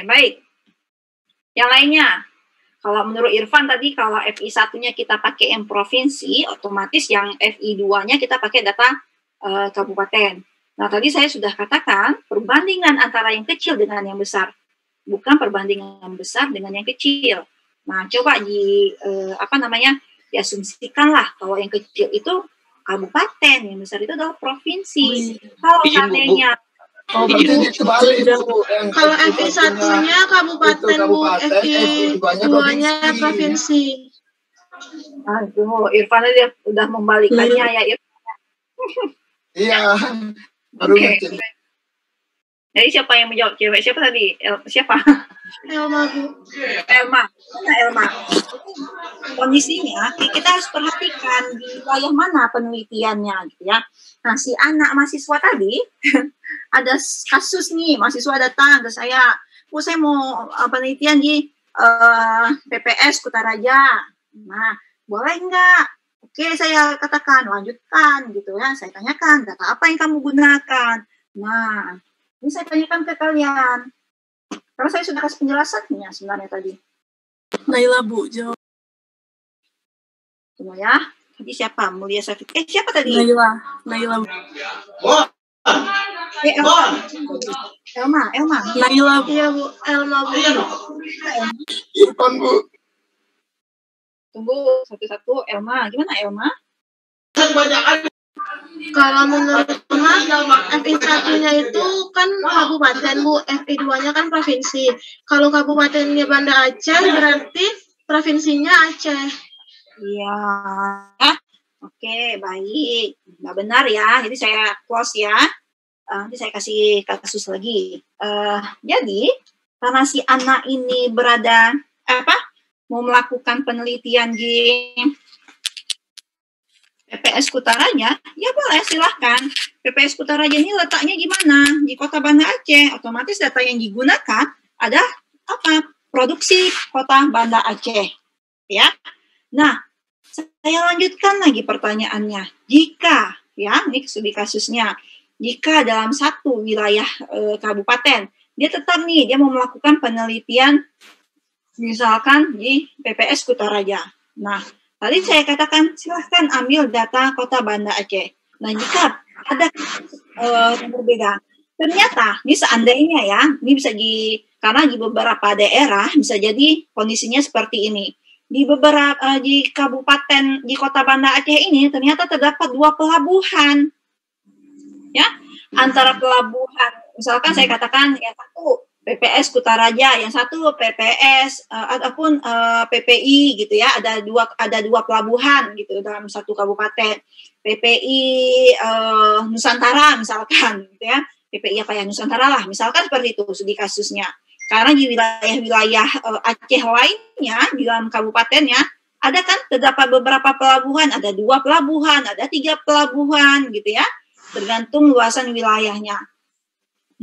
baik. Yang lainnya, kalau menurut Irfan tadi, kalau FI 1-nya kita pakai yang provinsi, otomatis yang FI 2-nya kita pakai data kabupaten. Nah, tadi saya sudah katakan, perbandingan antara yang kecil dengan yang besar. Bukan perbandingan besar dengan yang kecil. Nah, coba diasumsikanlah kalau yang kecil itu kabupaten, yang besar itu adalah provinsi. Kalau seandainya kalau FI 1-nya kabupaten, Bu, FI 2-nya provinsi. Aduh, Irfan dia udah membalikannya ya, Irfan. Iya, baru ngerti. Jadi siapa yang menjawab? Cewek siapa tadi? Siapa? Elma, Bu. Elma. Mana Elma? Kondisinya kita harus perhatikan di wilayah mana penelitiannya gitu ya. Nah, si anak mahasiswa tadi ada kasus nih, mahasiswa datang ke saya, Bu, saya mau penelitian di PPS Kutaraja. Nah, boleh nggak? Oke, saya katakan lanjutkan gitu ya. Saya tanyakan data apa yang kamu gunakan. Nah, ini saya tanyakan ke kalian. Karena saya sudah kasih penjelasannya sebenarnya tadi. Naila, Bu, jawab. Coba ya. Tadi siapa? Mulia Safit. Siapa tadi? Naila. Elma. Naila, Bu. Iya, Bu. Elma, Bu. Irfan, Bu. Tunggu satu-satu. Elma. Gimana Elma? Kalau menurut Elma, FI 1-nya itu kan kabupaten, Bu. FI 2-nya kan provinsi. Kalau kabupatennya Banda Aceh, berarti provinsinya Aceh. Iya. Oke, baik. Nggak benar ya. Jadi saya close ya. Nanti saya kasih kasus lagi. Jadi, karena si anak ini mau melakukan penelitian di PPS Kutaraja, ya boleh silahkan. PPS Kutaraja ini letaknya gimana? Di Kota Banda Aceh. Otomatis data yang digunakan ada produksi Kota Banda Aceh. Ya. Nah, saya lanjutkan lagi pertanyaannya. Jika, ya, ini studi kasusnya, jika dalam satu wilayah kabupaten, dia tetap nih, dia mau melakukan penelitian misalkan di PPS Kutaraja. Nah, tadi saya katakan silahkan ambil data Kota Banda Aceh. Nah, jika ada yang berbeda, ternyata ini seandainya ya, ini bisa karena di beberapa daerah bisa jadi kondisinya seperti ini. Di kabupaten di Kota Banda Aceh ini ternyata terdapat 2 pelabuhan. Ya, antara pelabuhan, misalkan saya katakan yang satu PPS Kutaraja, yang satu PPS ataupun PPI gitu ya, ada dua pelabuhan gitu dalam satu kabupaten. PPI Nusantara misalkan gitu ya. PPI apa ya, Nusantara lah, misalkan seperti itu studi kasusnya. Karena di wilayah Aceh lainnya di dalam kabupatennya ada kan terdapat beberapa pelabuhan, ada 2 pelabuhan, ada 3 pelabuhan gitu ya, tergantung luasan wilayahnya.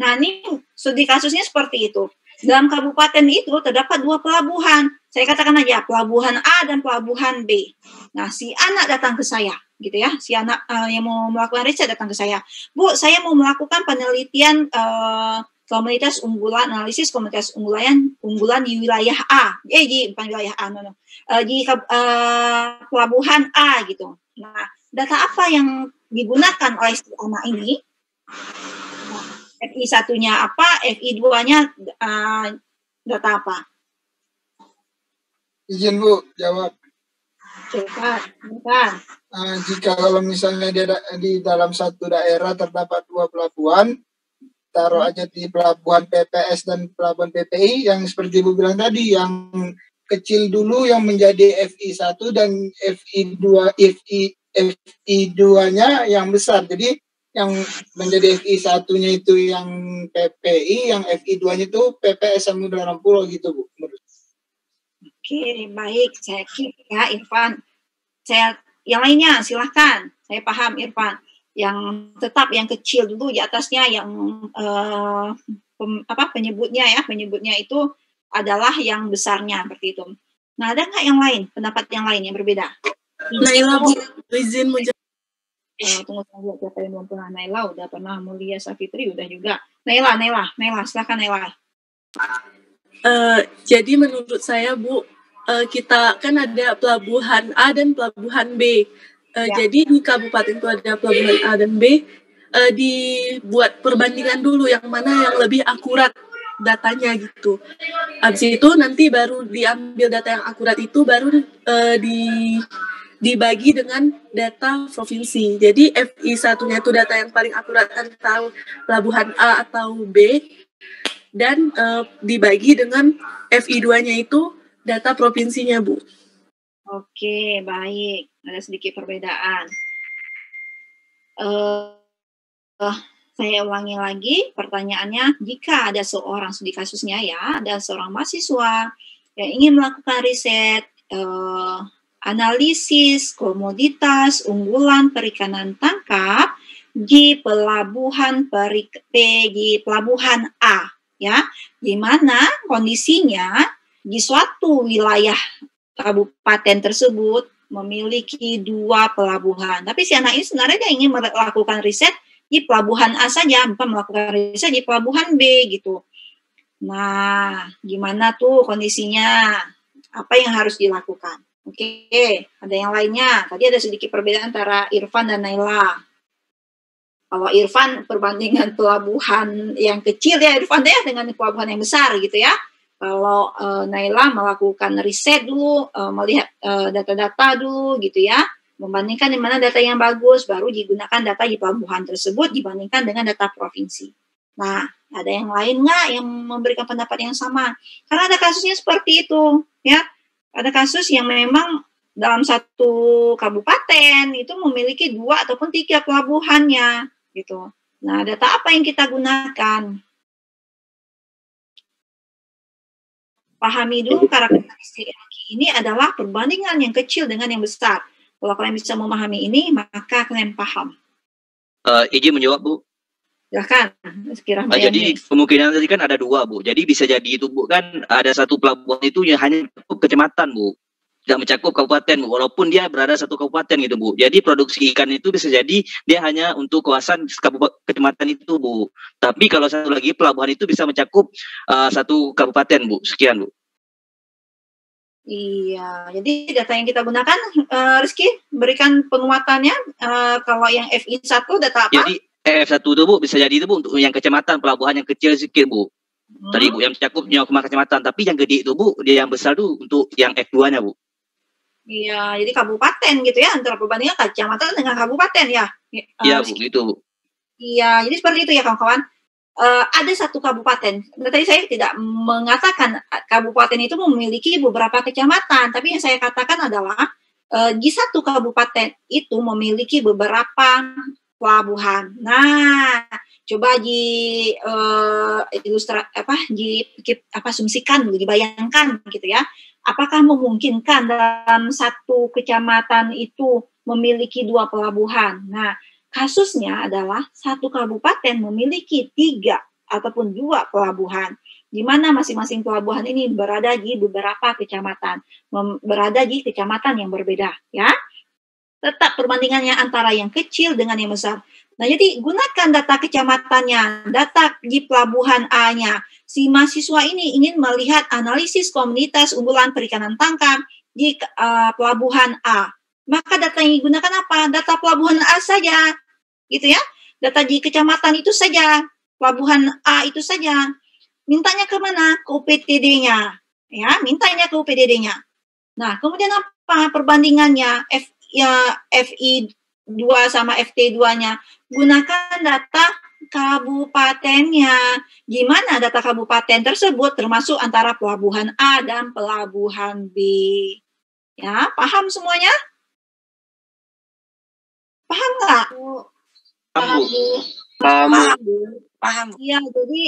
Nah, ini studi kasusnya seperti itu. Dalam kabupaten itu terdapat 2 pelabuhan. Saya katakan aja pelabuhan A dan pelabuhan B. Nah, si anak datang ke saya, gitu ya. Si anak yang mau melakukan riset datang ke saya. Bu, saya mau melakukan penelitian analisis komunitas unggulan di wilayah A. Bukan wilayah A, di pelabuhan A gitu. Nah, data apa yang digunakan oleh si anak ini? FI 1-nya apa, FI 2-nya data apa? Izin, Bu, jawab. Cepat. Jika kalau misalnya di dalam satu daerah terdapat 2 pelabuhan, taruh aja di pelabuhan PPS dan pelabuhan PPI, yang seperti Bu bilang tadi, yang kecil dulu yang menjadi FI 1 dan FI 2-nya yang besar. Jadi yang menjadi FI 1-nya itu yang PPI, yang FI 2-nya itu PPS Samudra Pulau gitu, Bu. Oke, baik. Saya klik ya, Irfan. Yang lainnya silahkan. Saya paham, Irfan. Yang tetap yang kecil dulu di atasnya yang penyebutnya itu adalah yang besarnya seperti itu. Nah, ada nggak yang lain, pendapat yang lain yang berbeda? Naila, Bu, izin menjawab. Tunggu siapa yang belum pernah. Naila udah pernah, Mulia Safitri udah juga. Naila, silakan Naila. Jadi menurut saya Bu, kita kan ada pelabuhan A dan pelabuhan B. Jadi di kabupaten itu ada pelabuhan A dan B. Dibuat perbandingan dulu yang mana yang lebih akurat datanya gitu. Habis itu nanti baru diambil data yang akurat itu baru dibagi dengan data provinsi. Jadi FI satunya itu data yang paling akurat tentang pelabuhan A atau B, dan dibagi dengan FI 2-nya itu data provinsinya, Bu. Oke, baik. Ada sedikit perbedaan. Saya ulangi lagi pertanyaannya. Jika ada seorang studi kasusnya ya, ada seorang mahasiswa yang ingin melakukan riset analisis komoditas unggulan perikanan tangkap di pelabuhan di pelabuhan A, ya, di mana kondisinya di suatu wilayah kabupaten tersebut memiliki 2 pelabuhan. Tapi si anak ini sebenarnya dia ingin melakukan riset di pelabuhan A saja, bukan melakukan riset di pelabuhan B gitu. Nah, gimana tuh kondisinya? Apa yang harus dilakukan? Oke, ada yang lainnya. Tadi ada sedikit perbedaan antara Irfan dan Naila. Kalau Irfan perbandingan pelabuhan yang kecil ya, Irfan ya dengan pelabuhan yang besar gitu ya. Kalau Naila melakukan riset dulu, melihat data-data dulu gitu ya, membandingkan di mana data yang bagus, baru digunakan data di pelabuhan tersebut dibandingkan dengan data provinsi. Nah, ada yang lain nggak yang memberikan pendapat yang sama? Karena ada kasusnya seperti itu, ya. Ada kasus yang memang dalam satu kabupaten itu memiliki 2 ataupun 3 pelabuhannya, gitu. Nah, data apa yang kita gunakan? Pahami dulu karakteristik ini adalah perbandingan yang kecil dengan yang besar. Kalau kalian bisa memahami ini, maka kalian paham. Izin menjawab, Bu. Silahkan. Jadi kemungkinan tadi kan ada 2, Bu. Jadi bisa jadi itu, Bu, kan ada satu pelabuhan itu yang hanya mencakup kecamatan, Bu. Tidak mencakup kabupaten, Bu. Walaupun dia berada satu kabupaten gitu, Bu. Jadi produksi ikan itu bisa jadi dia hanya untuk kawasan kecamatan itu, Bu. Tapi kalau satu lagi pelabuhan itu bisa mencakup satu kabupaten, Bu. Sekian, Bu. Iya, jadi data yang kita gunakan, Rizky, berikan penguatannya. Kalau yang FI 1 data apa? Jadi FF1 itu, Bu, bisa jadi itu, Bu, untuk yang kecamatan, pelabuhan yang kecil sedikit, Bu. Tadi, Bu, yang mencakup nyawa kecamatan. Tapi yang gede itu, Bu, dia yang besar tuh untuk yang F2-nya, Bu. Iya, jadi kabupaten gitu ya, antara perbandingan kecamatan dengan kabupaten ya. Iya, Bu, gitu, Bu. Iya, jadi seperti itu ya, kawan-kawan. Ada satu kabupaten. Tadi saya tidak mengatakan kabupaten itu memiliki beberapa kecamatan, tapi yang saya katakan adalah di satu kabupaten itu memiliki beberapa pelabuhan. Nah, coba asumsikan dulu, dibayangkan gitu ya. Apakah memungkinkan dalam satu kecamatan itu memiliki 2 pelabuhan? Nah, kasusnya adalah satu kabupaten memiliki 3 ataupun 2 pelabuhan, di mana masing-masing pelabuhan ini berada di beberapa kecamatan, berada di kecamatan yang berbeda, ya. Tetap perbandingannya antara yang kecil dengan yang besar. Nah, jadi gunakan data kecamatannya, data di pelabuhan A-nya. Si mahasiswa ini ingin melihat analisis komunitas unggulan perikanan tangkap di pelabuhan A. Maka data yang digunakan apa? Data pelabuhan A saja, gitu ya. Data di kecamatan itu saja, pelabuhan A itu saja. Mintanya ke mana? Ke UPTD-nya, ya. Mintanya ke UPTD-nya. Nah, kemudian apa perbandingannya? FI 2 sama FT 2-nya. Gunakan data kabupatennya. Gimana data kabupaten tersebut termasuk antara pelabuhan A dan pelabuhan B. Ya, paham semuanya? Paham nggak? Paham. Iya, jadi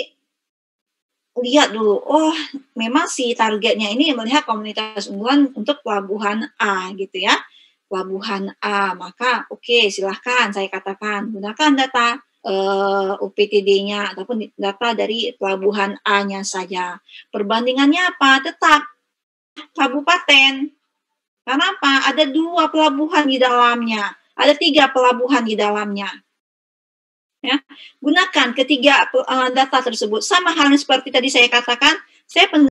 lihat dulu. Oh, memang si targetnya ini melihat komunitas unggulan untuk pelabuhan A gitu ya. Pelabuhan A, maka oke, silahkan saya katakan gunakan data UPTD-nya ataupun data dari pelabuhan A-nya saja. Perbandingannya apa? Tetap kabupaten. Karena apa? Ada 2 pelabuhan di dalamnya. Ada 3 pelabuhan di dalamnya. Ya, gunakan ketiga data tersebut. Sama halnya seperti tadi saya katakan, saya